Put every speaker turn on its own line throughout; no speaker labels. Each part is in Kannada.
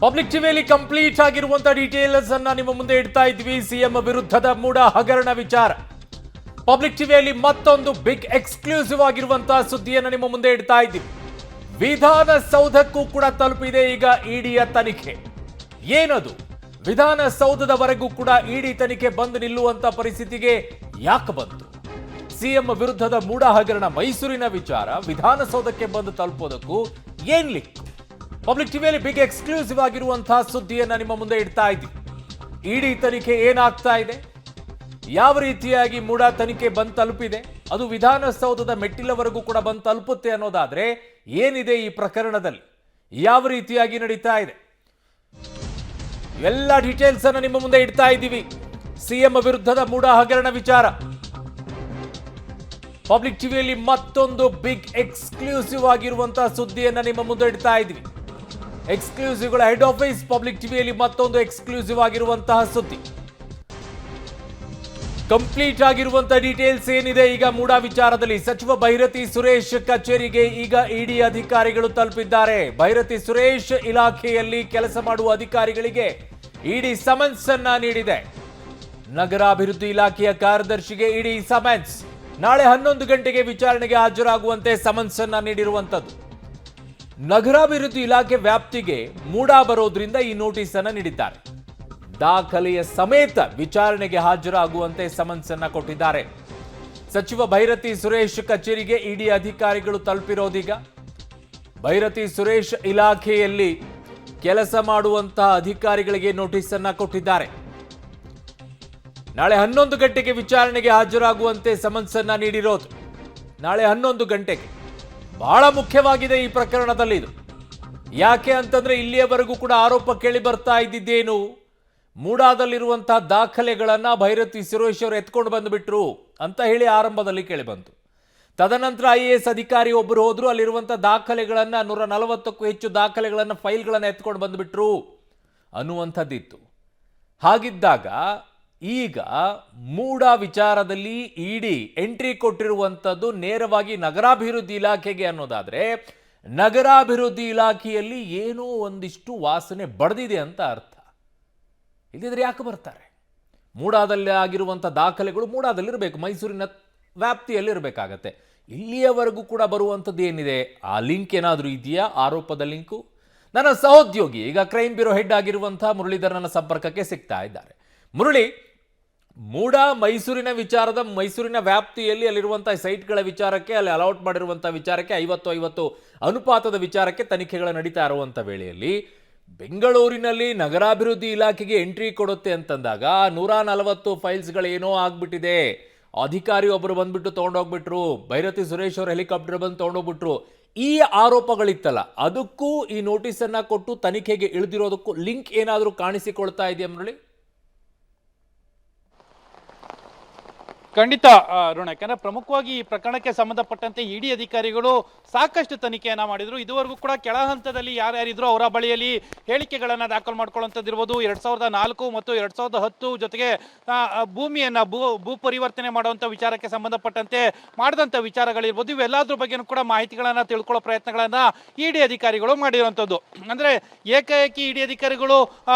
ಪಬ್ಲಿಕ್ ಟಿವಿಯಲ್ಲಿ ಕಂಪ್ಲೀಟ್ ಆಗಿರುವಂತಹ ಡೀಟೇಲ್ಸ್ ಅನ್ನ ನಿಮ್ಮ ಮುಂದೆ ಇಡ್ತಾ ಇದ್ವಿ. ಸಿಎಂ ವಿರುದ್ಧದ ಮೂಡ ಹಗರಣ ವಿಚಾರ ಪಬ್ಲಿಕ್ ಟಿವಿಯಲ್ಲಿ ಮತ್ತೊಂದು ಬಿಗ್ ಎಕ್ಸ್ಕ್ಲೂಸಿವ್ ಆಗಿರುವಂತಹ ಸುದ್ದಿಯನ್ನು ನಿಮ್ಮ ಮುಂದೆ ಇಡ್ತಾ ಇದ್ವಿ. ವಿಧಾನಸೌಧಕ್ಕೂ ಕೂಡ ತಲುಪಿದೆ ಈಗ ಇಡಿಯ ತನಿಖೆ. ಏನದು? ವಿಧಾನಸೌಧದವರೆಗೂ ಕೂಡ ಇಡಿ ತನಿಖೆ ಬಂದು ನಿಲ್ಲುವಂತ ಪರಿಸ್ಥಿತಿಗೆ ಯಾಕೆ ಬಂತು? ಸಿಎಂ ವಿರುದ್ಧದ ಮೂಡ ಹಗರಣ ಮೈಸೂರಿನ ವಿಚಾರ ವಿಧಾನಸೌಧಕ್ಕೆ ಬಂದು ತಲುಪೋದಕ್ಕೂ ಏನ್ ಲಿಂಕ್? ಪಬ್ಲಿಕ್ ಟಿವಿಯಲ್ಲಿ ಬಿಗ್ ಎಕ್ಸ್ಕ್ಲೂಸಿವ್ ಆಗಿರುವಂತಹ ಸುದ್ದಿಯನ್ನ ನಿಮ್ಮ ಮುಂದೆ ಇಡ್ತಾ ಇದ್ದೀವಿ. ಇಡಿ ತನಿಖೆ ಏನಾಗ್ತಾ ಇದೆ, ಯಾವ ರೀತಿಯಾಗಿ ಮೂಡ ತನಿಖೆ ಬಂದು ತಲುಪಿದೆ, ಅದು ವಿಧಾನಸೌಧದ ಮೆಟ್ಟಿಲವರೆಗೂ ಕೂಡ ಬಂದು ತಲುಪುತ್ತೆ ಅನ್ನೋದಾದ್ರೆ ಏನಿದೆ ಈ ಪ್ರಕರಣದಲ್ಲಿ, ಯಾವ ರೀತಿಯಾಗಿ ನಡೀತಾ ಇದೆ, ಎಲ್ಲ ಡೀಟೇಲ್ಸ್ ಅನ್ನ ನಿಮ್ಮ ಮುಂದೆ ಇಡ್ತಾ ಇದ್ದೀವಿ. ಸಿಎಂ ವಿರುದ್ಧದ ಮೂಡ ಹಗರಣ ವಿಚಾರ ಪಬ್ಲಿಕ್ ಟಿವಿಯಲ್ಲಿ ಮತ್ತೊಂದು ಬಿಗ್ ಎಕ್ಸ್ಕ್ಲೂಸಿವ್ ಆಗಿರುವಂತಹ ಸುದ್ದಿಯನ್ನ ನಿಮ್ಮ ಮುಂದೆ ಇಡ್ತಾ ಇದ್ದೀವಿ. ಎಕ್ಸ್ಕ್ಲೂಸಿವ್ಗಳ ಹೆಡ್ ಆಫೀಸ್ ಪಬ್ಲಿಕ್ ಟಿವಿಯಲ್ಲಿ ಮತ್ತೊಂದು ಎಕ್ಸ್ಕ್ಲೂಸಿವ್ ಆಗಿರುವಂತಹ ಸುದ್ದಿ. ಕಂಪ್ಲೀಟ್ ಆಗಿರುವಂತಹ ಡೀಟೇಲ್ಸ್ ಏನಿದೆ ಈಗ ಮೂಡ ವಿಚಾರದಲ್ಲಿ? ಸಚಿವ ಭೈರತಿ ಸುರೇಶ್ ಕಚೇರಿಗೆ ಈಗ ಇಡಿ ಅಧಿಕಾರಿಗಳು ತಲುಪಿದ್ದಾರೆ. ಭೈರತಿ ಸುರೇಶ್ ಇಲಾಖೆಯಲ್ಲಿ ಕೆಲಸ ಮಾಡುವ ಅಧಿಕಾರಿಗಳಿಗೆ ಇಡಿ ಸಮನ್ಸ್ ಅನ್ನ ನೀಡಿದೆ. ನಗರಾಭಿವೃದ್ಧಿ ಇಲಾಖೆಯ ಕಾರ್ಯದರ್ಶಿಗೆ ಇಡಿ ಸಮನ್ಸ್. ನಾಳೆ 11 ಗಂಟೆಗೆ ವಿಚಾರಣೆಗೆ ಹಾಜರಾಗುವಂತೆ ಸಮನ್ಸ್ ಅನ್ನ ನೀಡಿರುವಂತದ್ದು. ನಗರಾಭಿವೃದ್ಧಿ ಇಲಾಖೆ ವ್ಯಾಪ್ತಿಗೆ ಮೂಡ ಬರೋದ್ರಿಂದ ಈ ನೋಟಿಸ್ ಅನ್ನ ನೀಡಿದ್ದಾರೆ. ದಾಖಲೆಯ ಸಮೇತ ವಿಚಾರಣೆಗೆ ಹಾಜರಾಗುವಂತೆ ಸಮನ್ಸ್ ಅನ್ನ ಕೊಟ್ಟಿದ್ದಾರೆ. ಸಚಿವ ಭೈರತಿ ಸುರೇಶ್ ಕಚೇರಿಗೆ ಇಡಿ ಅಧಿಕಾರಿಗಳು ತಲುಪಿರೋದೀಗ. ಭೈರತಿ ಸುರೇಶ್ ಇಲಾಖೆಯಲ್ಲಿ ಕೆಲಸ ಮಾಡುವಂತಹ ಅಧಿಕಾರಿಗಳಿಗೆ ನೋಟಿಸ್ ಅನ್ನ ಕೊಟ್ಟಿದ್ದಾರೆ. ನಾಳೆ 11 ಗಂಟೆಗೆ ವಿಚಾರಣೆಗೆ ಹಾಜರಾಗುವಂತೆ ಸಮನ್ಸ್ ಅನ್ನ ನೀಡಿರೋದು. ನಾಳೆ 11 ಗಂಟೆಗೆ ಬಹಳ ಮುಖ್ಯವಾಗಿದೆ ಈ ಪ್ರಕರಣದಲ್ಲಿ ಇದು. ಯಾಕೆ ಅಂತಂದ್ರೆ ಇಲ್ಲಿಯವರೆಗೂ ಕೂಡ ಆರೋಪ ಕೇಳಿ ಬರ್ತಾ ಇದ್ದಿದ್ದೇನು, ಮೂಡಾದಲ್ಲಿರುವಂತಹ ದಾಖಲೆಗಳನ್ನ ಭೈರತಿ ಸುರೇಶ್ ಅವರು ಎತ್ಕೊಂಡು ಬಂದುಬಿಟ್ರು ಅಂತ ಹೇಳಿ ಆರಂಭದಲ್ಲಿ ಕೇಳಿ ಬಂತು. ತದನಂತರ IAS ಅಧಿಕಾರಿ ಒಬ್ಬರು ಹೋದ್ರು, ಅಲ್ಲಿರುವಂತಹ ದಾಖಲೆಗಳನ್ನ 140ಕ್ಕೂ ಹೆಚ್ಚು ದಾಖಲೆಗಳನ್ನ ಫೈಲ್ಗಳನ್ನ ಎತ್ಕೊಂಡು ಬಂದುಬಿಟ್ರು ಅನ್ನುವಂಥದ್ದಿತ್ತು. ಹಾಗಿದ್ದಾಗ ಈಗ ಮೂಡ ವಿಚಾರದಲ್ಲಿ ಇಡಿ ಎಂಟ್ರಿ ಕೊಟ್ಟಿರುವಂಥದ್ದು ನೇರವಾಗಿ ನಗರಾಭಿವೃದ್ಧಿ ಇಲಾಖೆಗೆ ಅನ್ನೋದಾದ್ರೆ, ನಗರಾಭಿವೃದ್ಧಿ ಇಲಾಖೆಯಲ್ಲಿ ಏನೋ ಒಂದಿಷ್ಟು ವಾಸನೆ ಬಡ್ದಿದೆ ಅಂತ ಅರ್ಥ. ಇಲ್ಲಿದ್ರೆ ಯಾಕೆ ಬರ್ತಾರೆ? ಮೂಡಾದಲ್ಲಿ ಆಗಿರುವಂಥ ದಾಖಲೆಗಳು ಮೂಡಾದಲ್ಲಿರಬೇಕು, ಮೈಸೂರಿನ ವ್ಯಾಪ್ತಿಯಲ್ಲಿ ಇರಬೇಕಾಗತ್ತೆ. ಇಲ್ಲಿಯವರೆಗೂ ಕೂಡ ಬರುವಂಥದ್ದು ಏನಿದೆ, ಆ ಲಿಂಕ್ ಏನಾದರೂ ಇದೆಯಾ? ಆರೋಪದ ಲಿಂಕು. ನನ್ನ ಸಹೋದ್ಯೋಗಿ ಈಗ ಕ್ರೈಮ್ ಬ್ಯೂರೋ ಹೆಡ್ ಆಗಿರುವಂತಹ ಮುರಳೀಧರ್ ನನ್ನ ಸಂಪರ್ಕಕ್ಕೆ ಸಿಗ್ತಾ ಇದ್ದಾರೆ. ಮುರಳಿ, ಮೂಡ ಮೈಸೂರಿನ ವಿಚಾರದ, ಮೈಸೂರಿನ ವ್ಯಾಪ್ತಿಯಲ್ಲಿ ಅಲ್ಲಿರುವಂತಹ ಸೈಟ್ಗಳ ವಿಚಾರಕ್ಕೆ, ಅಲ್ಲಿ ಅಲೌಟ್ ಮಾಡಿರುವಂತಹ ವಿಚಾರಕ್ಕೆ 50-50 ಅನುಪಾತದ ವಿಚಾರಕ್ಕೆ ತನಿಖೆಗಳು ನಡೀತಾ ಇರುವಂಥ ವೇಳೆಯಲ್ಲಿ ಬೆಂಗಳೂರಿನಲ್ಲಿ ನಗರಾಭಿವೃದ್ಧಿ ಇಲಾಖೆಗೆ ಎಂಟ್ರಿ ಕೊಡುತ್ತೆ ಅಂತಂದಾಗ 140 ಫೈಲ್ಸ್ಗಳೇನೋ ಆಗ್ಬಿಟ್ಟಿದೆ. ಅಧಿಕಾರಿ ಒಬ್ಬರು ಬಂದ್ಬಿಟ್ಟು ತೊಗೊಂಡೋಗ್ಬಿಟ್ರು, ಭೈರತಿ ಸುರೇಶ್ ಅವರು ಹೆಲಿಕಾಪ್ಟರ್ ಬಂದು ತೊಗೊಂಡೋಗ್ಬಿಟ್ರು. ಈ ಆರೋಪಗಳಿತ್ತಲ್ಲ, ಅದಕ್ಕೂ ಈ ನೋಟಿಸ್ ಅನ್ನ ಕೊಟ್ಟು ತನಿಖೆಗೆ ಇಳಿದಿರೋದಕ್ಕೂ ಲಿಂಕ್ ಏನಾದರೂ ಕಾಣಿಸಿಕೊಳ್ತಾ ಇದೆಯಾ ಮುರಳಿ?
ಖಂಡಿತ ಋಣ, ಯಾಕಂದ್ರೆ ಪ್ರಮುಖವಾಗಿ ಈ ಪ್ರಕರಣಕ್ಕೆ ಸಂಬಂಧಪಟ್ಟಂತೆ ಇಡಿ ಅಧಿಕಾರಿಗಳು ಸಾಕಷ್ಟು ತನಿಖೆಯನ್ನ ಮಾಡಿದ್ರು. ಇದುವರೆಗೂ ಕೂಡ ಕೆಳ ಹಂತದಲ್ಲಿ ಯಾರ್ಯಾರಿದ್ರು ಅವರ ಬಳಿಯಲ್ಲಿ ಹೇಳಿಕೆಗಳನ್ನ ದಾಖಲು ಮಾಡ್ಕೊಳ್ಳುವಂಥದ್ದಿರ್ಬೋದು. 2004 ಮತ್ತು 2010 ಜೊತೆಗೆ ಭೂಮಿಯನ್ನ ಭೂ ಪರಿವರ್ತನೆ ಮಾಡುವಂಥ ವಿಚಾರಕ್ಕೆ ಸಂಬಂಧಪಟ್ಟಂತೆ ಮಾಡಿದಂಥ ವಿಚಾರಗಳಿರ್ಬೋದು. ಇವೆಲ್ಲದ್ರ ಬಗ್ಗೆನೂ ಕೂಡ ಮಾಹಿತಿಗಳನ್ನ ತಿಳ್ಕೊಳ್ಳೋ ಪ್ರಯತ್ನಗಳನ್ನ ಇಡಿ ಅಧಿಕಾರಿಗಳು ಮಾಡಿರುವಂಥದ್ದು. ಅಂದ್ರೆ ಏಕಾಏಕಿ ಇಡಿ ಅಧಿಕಾರಿಗಳು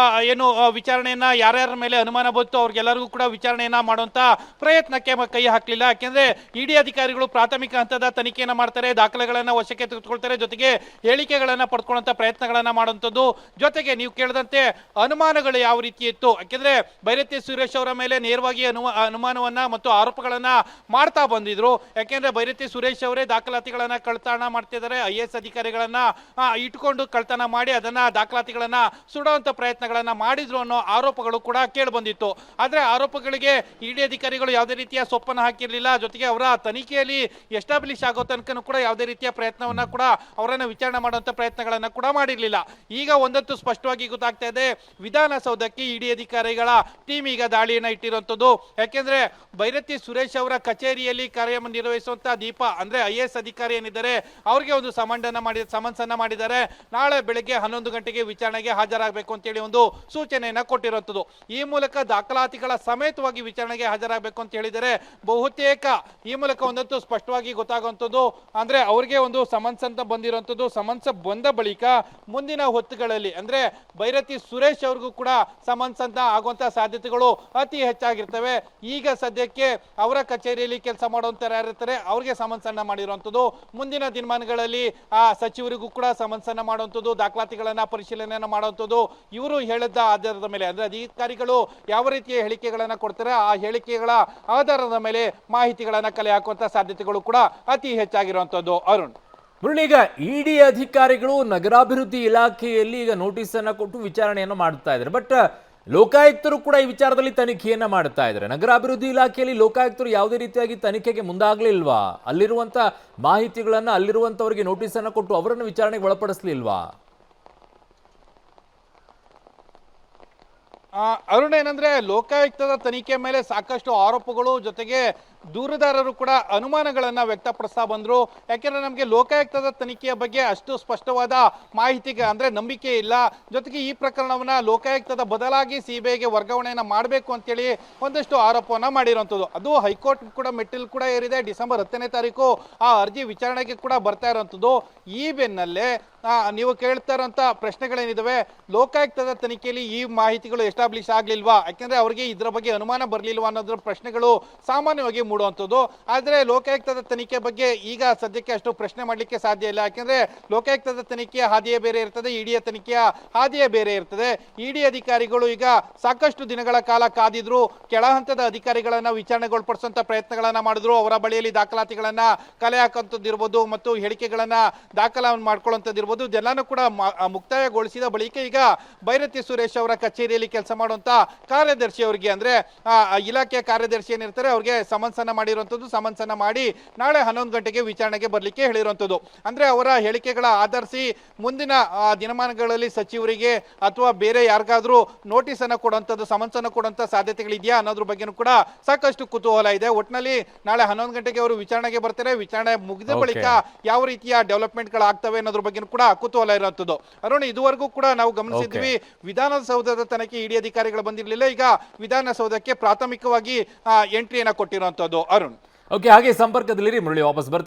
ಏನು ವಿಚಾರಣೆಯನ್ನ ಯಾರ್ಯಾರ ಮೇಲೆ ಅನುಮಾನ ಬಂತು ಅವ್ರಿಗೆಲ್ಲರಿಗೂ ಕೂಡ ವಿಚಾರಣೆಯನ್ನ ಮಾಡುವಂತ ಪ್ರಯತ್ನಕ್ಕೆ ಕೈ ಹಾಕಲಿಲ್ಲ. ಯಾಕೆಂದ್ರೆ ಇಡಿ ಅಧಿಕಾರಿಗಳು ಪ್ರಾಥಮಿಕ ಹಂತದ ತನಿಖೆಯನ್ನ ಮಾಡ್ತಾರೆ, ದಾಖಲೆಗಳನ್ನ ವಶಕ್ಕೆ ತೆಗೆದುಕೊಳ್ತಾರೆ, ಜೊತೆಗೆ ಹೇಳಿಕೆಗಳನ್ನ ಪಡ್ಕೊಳ್ಳುವಂತ ಪ್ರಯತ್ನಗಳನ್ನ ಮಾಡುವಂಥದ್ದು. ಜೊತೆಗೆ ನೀವು ಕೇಳಿದಂತೆ ಅನುಮಾನಗಳು ಯಾವ ರೀತಿ ಇತ್ತು, ಯಾಕೆಂದ್ರೆ ಭೈರತಿ ಸುರೇಶ್ ಅವರ ಮೇಲೆ ನೇರವಾಗಿ ಅನುಮಾನವನ್ನ ಮತ್ತು ಆರೋಪಗಳನ್ನ ಮಾಡ್ತಾ ಬಂದಿದ್ರು. ಯಾಕೆಂದ್ರೆ ಭೈರತಿ ಸುರೇಶ್ ಅವರೇ ದಾಖಲಾತಿಗಳನ್ನ ಕಳ್ತನ ಮಾಡ್ತಿದ್ದಾರೆ, IAS ಅಧಿಕಾರಿಗಳನ್ನ ಇಟ್ಕೊಂಡು ಕಳ್ತನ ಮಾಡಿ ಅದನ್ನ ದಾಖಲಾತಿಗಳನ್ನ ಸುಡುವಂತ ಪ್ರಯತ್ನಗಳನ್ನ ಮಾಡಿದ್ರು ಅನ್ನೋ ಆರೋಪಗಳು ಕೂಡ ಕೇಳಿ ಬಂದಿತ್ತು. ಆದ್ರೆ ಆರೋಪಗಳಿಗೆ ಇಡಿ ಅಧಿಕಾರಿಗಳು ಯಾವುದೇ ರೀತಿಯ ಸೊಪ್ಪನ್ನು ಹಾಕಿರಲಿಲ್ಲ. ಜೊತೆಗೆ ಅವರ ತನಿಖೆಯಲ್ಲಿ ಎಸ್ಟಾಬ್ಲಿಷ್ ಆಗೋ ತನಕ ಕೂಡ ಯಾವುದೇ ರೀತಿಯ ಪ್ರಯತ್ನವನ್ನ ಕೂಡ ಅವರನ್ನ ವಿಚಾರಣೆ ಮಾಡುವಂತ ಪ್ರಯತ್ನಗಳನ್ನ ಕೂಡ ಮಾಡಿರಲಿಲ್ಲ. ಈಗ ಒಂದಂತೂ ಸ್ಪಷ್ಟವಾಗಿ ಗೊತ್ತಾಗ್ತಾ ಇದೆ, ವಿಧಾನಸೌಧಕ್ಕೆ ಇಡಿ ಅಧಿಕಾರಿಗಳ ಟೀಮ್ ಈಗ ದಾಳಿಯನ್ನ ಇಟ್ಟಿರುವಂತದ್ದು. ಯಾಕೆಂದ್ರೆ ಭೈರತಿ ಸುರೇಶ್ ಅವರ ಕಚೇರಿಯಲ್ಲಿ ಕಾರ್ಯನಿರ್ವಹಿಸುವಂತಹ ದೀಪ ಅಂದ್ರೆ IAS ಅಧಿಕಾರಿ ಏನಿದ್ದಾರೆ ಅವ್ರಿಗೆ ಒಂದು ಸಮನ್ಸ್ ಅನ್ನ ಮಾಡಿದ್ದಾರೆ. ನಾಳೆ ಬೆಳಗ್ಗೆ 11 ಗಂಟೆಗೆ ವಿಚಾರಣೆಗೆ ಹಾಜರಾಗಬೇಕು ಅಂತ ಹೇಳಿ ಒಂದು ಸೂಚನೆಯನ್ನ ಕೊಟ್ಟಿರುವಂತದ್ದು. ಈ ಮೂಲಕ ದಾಖಲಾತಿಗಳ ಸಮೇತವಾಗಿ ವಿಚಾರಣೆಗೆ ಹಾಜರಾಗಬೇಕು ಅಂತ ಹೇಳಿದರೆ ಆದ್ರೆ ಬಹುತೇಕ ಈ ಮೂಲಕ ಒಂದಂತೂ ಸ್ಪಷ್ಟವಾಗಿ ಗೊತ್ತಾಗುವಂಥದ್ದು ಅಂದ್ರೆ ಅವ್ರಿಗೆ ಒಂದು ಸಮನ್ಸ್ ಅಂತ ಬಂದಿರುವಂಥದ್ದು. ಸಮನ್ಸ್ ಬಂದ ಬಳಿಕ ಮುಂದಿನ ಹೊತ್ತುಗಳಲ್ಲಿ ಅಂದ್ರೆ ಭೈರತಿ ಸುರೇಶ್ ಅವ್ರಿಗೂ ಕೂಡ ಸಮನ್ಸ್ ಅಂತ ಆಗುವಂತ ಸಾಧ್ಯತೆಗಳು ಅತಿ ಹೆಚ್ಚಾಗಿರ್ತವೆ. ಈಗ ಸದ್ಯಕ್ಕೆ ಅವರ ಕಚೇರಿಯಲ್ಲಿ ಕೆಲಸ ಮಾಡುವಂತ ಯಾರಿರ್ತಾರೆ ಅವ್ರಿಗೆ ಸಮನ್ಸ್ ಅನ್ನ ಮಾಡಿರುವಂಥದ್ದು. ಮುಂದಿನ ದಿನಮಾನಗಳಲ್ಲಿ ಆ ಸಚಿವರಿಗೂ ಕೂಡ ಸಮನ್ಸ್ ಅನ್ನ ಮಾಡುವಂಥದ್ದು, ದಾಖಲಾತಿಗಳನ್ನ ಪರಿಶೀಲನೆಯನ್ನ ಮಾಡುವಂಥದ್ದು. ಇವರು ಹೇಳಿದ ಆಧಾರದ ಮೇಲೆ ಅಂದ್ರೆ ಅಧಿಕಾರಿಗಳು ಯಾವ ರೀತಿಯ ಹೇಳಿಕೆಗಳನ್ನ ಕೊಡ್ತಾರೆ ಆ ಹೇಳಿಕೆಗಳ ಆಧಾರದ ಮೇಲೆ ಮಾಹಿತಿಗಳನ್ನ ಕಲೆ ಹಾಕುವಂತ ಸಾಧ್ಯತೆಗಳು ಕೂಡ ಅತಿ ಹೆಚ್ಚಾಗಿರುವಂತದ್ದು. ಅರುಣ್,
ಮುರಳಿ, ಈಗ ಇಡಿ ಅಧಿಕಾರಿಗಳು ನಗರಾಭಿವೃದ್ಧಿ ಇಲಾಖೆಯಲ್ಲಿ ಈಗ ನೋಟಿಸ್ ಅನ್ನ ಕೊಟ್ಟು ವಿಚಾರಣೆಯನ್ನು ಮಾಡ್ತಾ ಇದ್ದಾರೆ. ಬಟ್ ಲೋಕಾಯುಕ್ತರು ಕೂಡ ಈ ವಿಚಾರದಲ್ಲಿ ತನಿಖೆಯನ್ನ ಮಾಡ್ತಾ ಇದ್ದಾರೆ. ನಗರಾಭಿವೃದ್ಧಿ ಇಲಾಖೆಯಲ್ಲಿ ಲೋಕಾಯುಕ್ತರು ಯಾವುದೇ ರೀತಿಯಾಗಿ ತನಿಖೆಗೆ ಮುಂದಾಗ್ಲಿಲ್ವಾ? ಅಲ್ಲಿರುವಂತ ಮಾಹಿತಿಗಳನ್ನ ಅಲ್ಲಿರುವಂತವರಿಗೆ ನೋಟಿಸ್ ಅನ್ನ ಕೊಟ್ಟು ಅವರನ್ನು ವಿಚಾರಣೆಗೆ ಒಳಪಡಿಸ್ಲಿಲ್ವಾ?
ಅರುಣ್, ಏನಂದ್ರೆ ಲೋಕಾಯುಕ್ತದ ತನಿಖೆ ಮೇಲೆ ಸಾಕಷ್ಟು ಆರೋಪಗಳು ಜೊತೆಗೆ ದೂರುದಾರರು ಕೂಡ ಅನುಮಾನಗಳನ್ನ ವ್ಯಕ್ತಪಡಿಸ್ತಾ ಬಂದ್ರು. ಯಾಕೆಂದ್ರೆ ನಮಗೆ ಲೋಕಾಯುಕ್ತದ ತನಿಖೆಯ ಬಗ್ಗೆ ಅಷ್ಟು ಸ್ಪಷ್ಟವಾದ ಮಾಹಿತಿಗೆ ಅಂದ್ರೆ ನಂಬಿಕೆ ಇಲ್ಲ. ಜೊತೆಗೆ ಈ ಪ್ರಕರಣವನ್ನ ಲೋಕಾಯುಕ್ತದ ಬದಲಾಗಿ ಸಿಬಿಐಗೆ ವರ್ಗಾವಣೆಯನ್ನ ಮಾಡಬೇಕು ಅಂತೇಳಿ ಒಂದಷ್ಟು ಆರೋಪವನ್ನ ಮಾಡಿರುವಂಥದ್ದು. ಅದು ಹೈಕೋರ್ಟ್ ಕೂಡ ಮೆಟ್ಟಿಲು ಕೂಡ ಏರಿದೆ. ಡಿಸೆಂಬರ್ 10ನೇ ತಾರೀಕು ಆ ಅರ್ಜಿ ವಿಚಾರಣೆಗೆ ಕೂಡ ಬರ್ತಾ ಇರುವಂಥದ್ದು. ಈ ಬೆನ್ನಲ್ಲೇ ನೀವು ಕೇಳ್ತಾ ಇರುವಂತ ಪ್ರಶ್ನೆಗಳೇನಿದಾವೆ, ಲೋಕಾಯುಕ್ತದ ತನಿಖೆಯಲ್ಲಿ ಈ ಮಾಹಿತಿಗಳು ಎಸ್ಟಾಬ್ಲಿಷ್ ಆಗ್ಲಿಲ್ವಾ, ಯಾಕೆಂದ್ರೆ ಅವರಿಗೆ ಇದರ ಬಗ್ಗೆ ಅನುಮಾನ ಬರ್ಲಿಲ್ವಾ ಅನ್ನೋದ್ರ ಪ್ರಶ್ನೆಗಳು ಸಾಮಾನ್ಯವಾಗಿ ಮೂಡುವಂಥದ್ದು. ಆದ್ರೆ ಲೋಕಾಯುಕ್ತದ ತನಿಖೆ ಬಗ್ಗೆ ಈಗ ಸದ್ಯಕ್ಕೆ ಅಷ್ಟು ಪ್ರಶ್ನೆ ಮಾಡ್ಲಿಕ್ಕೆ ಸಾಧ್ಯ ಇಲ್ಲ. ಯಾಕೆಂದ್ರೆ ಲೋಕಾಯುಕ್ತದ ತನಿಖೆಯ ಹಾದಿಯೇ ಬೇರೆ ಇರ್ತದೆ, ಇಡಿಯ ತನಿಖೆಯ ಹಾದಿಯೇ ಬೇರೆ ಇರ್ತದೆ. ಇಡಿ ಅಧಿಕಾರಿಗಳು ಈಗ ಸಾಕಷ್ಟು ದಿನಗಳ ಕಾಲ ಕಾದಿದ್ರು, ಕೆಳ ಹಂತದ ಅಧಿಕಾರಿಗಳನ್ನ ವಿಚಾರಣೆಗೊಳಪಡಿಸುವಂತ ಪ್ರಯತ್ನಗಳನ್ನ ಮಾಡಿದ್ರು. ಅವರ ಬಳಿಯಲ್ಲಿ ದಾಖಲಾತಿಗಳನ್ನ ಕಲೆ ಹಾಕುವಂಥದ್ದಿರ್ಬೋದು ಮತ್ತು ಹೇಳಿಕೆಗಳನ್ನ ದಾಖಲಾತಿ ಮಾಡ್ಕೊಳ್ಳುವಂಥದ್ದಿರ್ಬೋದು, ಇದೆಲ್ಲಾನು ಕೂಡ ಮುಕ್ತಾಯಗೊಳಿಸಿದ ಬಳಿಕ ಈಗ ಭೈರತಿ ಸುರೇಶ್ ಅವರ ಕಚೇರಿಯಲ್ಲಿ ಕೆಲಸ ಮಾಡುವಂತ ಕಾರ್ಯದರ್ಶಿ ಅವರಿಗೆ ಅಂದ್ರೆ ಇಲಾಖೆಯ ಕಾರ್ಯದರ್ಶಿ ಏನಿರ್ತಾರೆ ಅವ್ರಿಗೆ ಸಮನ್ಸ್ ಅನ್ನ ಮಾಡಿರುವಂತದ್ದು. ಸಮನ್ಸ್ ಅನ್ನ ಮಾಡಿ ನಾಳೆ 11 ಗಂಟೆಗೆ ವಿಚಾರಣೆಗೆ ಬರ್ಲಿಕ್ಕೆ ಹೇಳಿರುವಂತದ್ದು. ಅಂದ್ರೆ ಅವರ ಹೇಳಿಕೆಗಳ ಆಧರಿಸಿ ಮುಂದಿನ ದಿನಮಾನಗಳಲ್ಲಿ ಸಚಿವರಿಗೆ ಅಥವಾ ಬೇರೆ ಯಾರಿಗಾದ್ರೂ ನೋಟಿಸ್ ಅನ್ನ ಕೊಡುವಂತದ್ದು, ಸಮನ್ಸ್ ಅನ್ನ ಕೊಡುವಂತ ಸಾಧ್ಯತೆಗಳಿದೆಯಾ ಅನ್ನೋದ್ರ ಬಗ್ಗೆನೂ ಕೂಡ ಸಾಕಷ್ಟು ಕುತೂಹಲ ಇದೆ. ಒಟ್ಟಿನಲ್ಲಿ ನಾಳೆ 11 ಗಂಟೆಗೆ ಅವರು ವಿಚಾರಣೆಗೆ ಬರ್ತಾರೆ. ವಿಚಾರಣೆ ಮುಗಿದ ಬಳಿಕ ಯಾವ ರೀತಿಯ ಡೆವಲಪ್ಮೆಂಟ್ ಗಳಾಗ್ತವೆ ಅನ್ನೋದ್ರ ಬಗ್ಗೆ ಕೂಡ ಕುತೂಹಲ ಇರುವಂತದ್ದು. ಅರುಣ್, ಇದುವರೆಗೂ ಕೂಡ ನಾವು ಗಮನಿಸಿದ್ವಿ ವಿಧಾನಸೌಧದ ತನಕ ಇಡಿ ಅಧಿಕಾರಿಗಳು ಬಂದಿರಲಿಲ್ಲ. ಈಗ ವಿಧಾನಸೌಧಕ್ಕೆ ಪ್ರಾಥಮಿಕವಾಗಿ ಎಂಟ್ರಿಯನ್ನ ಕೊಟ್ಟಿರುವಂತದ್ದು. ಅರುಣ್,
ಓಕೆ, ಹಾಗೆ ಸಂಪರ್ಕದಲ್ಲಿರಿ ಮುರಳಿ, ವಾಪಸ್ ಬರ್ತೀನಿ.